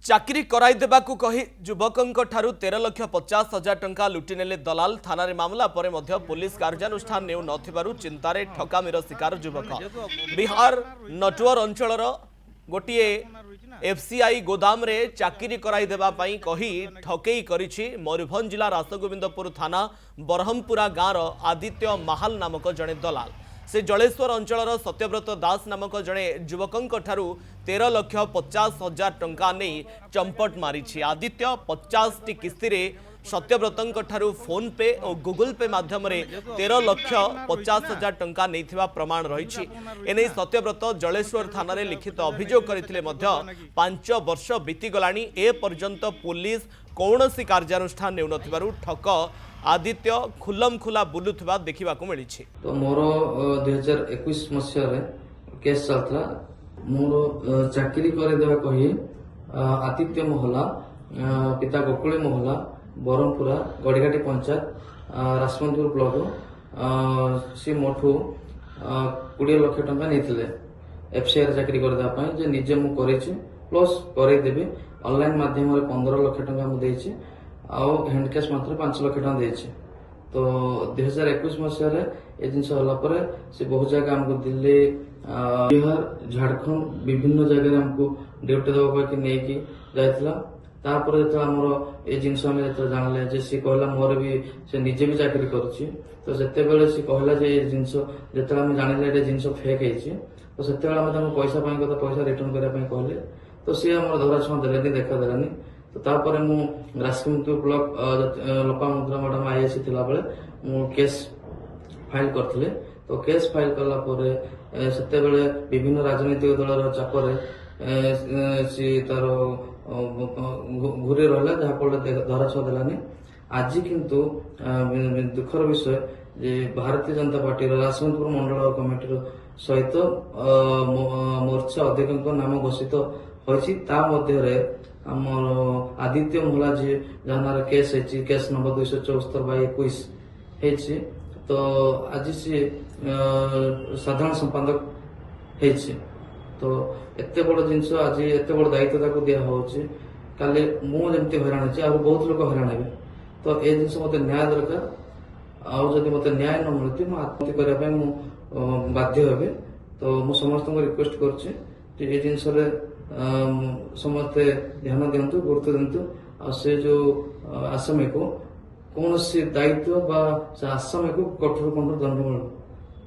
चाकरी कराइदेबाकू कही युवकंक ठारू 13,50,000 टंका लुटिनेले दलाल थाना रे मामला परे मध्य पुलिस कार्यानुष्ठान नेउ नथिबारु चिंतारे ठकामीर शिकार युवक बिहार नटवर अंचलर गोटिए एफसीआई गोदाम रे चाकरी कराइदेबा पई कही ठकेई करिछि मयूरभंज जिला रासगोविंदपुर थाना बरहमपुरा गाँर आदित्य महाल नामक जड़े दलाल से जलेश्वर अंचलर सत्यव्रत दास नामक जड़े युवकंक ठारू 13,50,000 टंका नहीं चंपट मारी आदित्य 50 टी किस्ती रे सत्यव्रतंक ठारू फोन पे और गूगल पे माध्यम 13,50,000 टंका नहीं प्रमाण रही एने सत्यव्रत जलेश्वर थाना रे लिखित अभियोग करथिले मध्य 5 वर्ष बीतीगलानी ए पर्यंत पुलिस कौनसी कार्यानुष्ठान नेउ नथिबारु ठक आदित्य खुलम खुला बुलुवा देखा मिली। तो मोर 2021 मसीह केस चलता मोर चाकरी करदेवा कही आदित्य मोहला पिता गोकुली मोहला बरहमपुरा गड़ीघाटी पंचायत राजमंदपुर ब्लॉक सी मोठू 20 लाख टंका नहीं एफसीआई चाकरी करदेवाई निजे मुझे प्लस करदेवी ऑनलाइन माध्यम 15 लाख टंका मुझे आउ हैंड कैश मात्र 5 लाख टंका देछि। तो 2021 मसीह ये जिनस होला से बहुत जगह हमको दिल्ली बिहार झारखंड विभिन्न जगह हमको ड्यूटी देवा नहीं जाइथिला तापर जो आमर ये जिनस आम जो जानले जे सी कहला मोर भी से निजे भी चाकरी करुछि तो सेते बेले सी कहला जे जिनस जेते हम जानिले ये जिनस फेक हेछि तो सेते बेले हम पैसा पाई कथा पैसा रिटर्न करिया पई कहले तो सी हमर धरा छम देलेनी देखा देलानी तो तापर मु राजमंदपुर ब्लॉक लोपामुद्रा मैडम आईएससी थिला बेले मु केस फाइल करथिले तो केस फाइल करला परे सेते बेले विभिन्न राजनीतिक दलर चापरे सी तार घुरी रहला जहा फल धरा छ देलानी आज किंतु दुखर विषय जे भारतीय जनता पार्टी राजमंदपुर मंडल कमिटी सहित मोर्चा अध्यक्ष नाम घोषित होइछि ता मध्य आमर आदित्य मोहला जी जहां केस है केस नंबर 274/21 तो आज सी साधारण संपादक है तो एत बड़ जिनस आज एत बड़ दायित्व दिया काली मुझे हैरान अच्छे और बहुत लोग हैरान हे तो ये जिन मत न्याय दरकार आदि मत न्याय न मिलती मुझे आत्महत्या करने बाध्य हे तो मुझे समस्त रिक्वेस्ट कर जिनस समस्ते ध्यान दिंतु गुरुत्व दिंतु से जो आसामी को कौन दायित्व आसामी को कठोर दंड मिल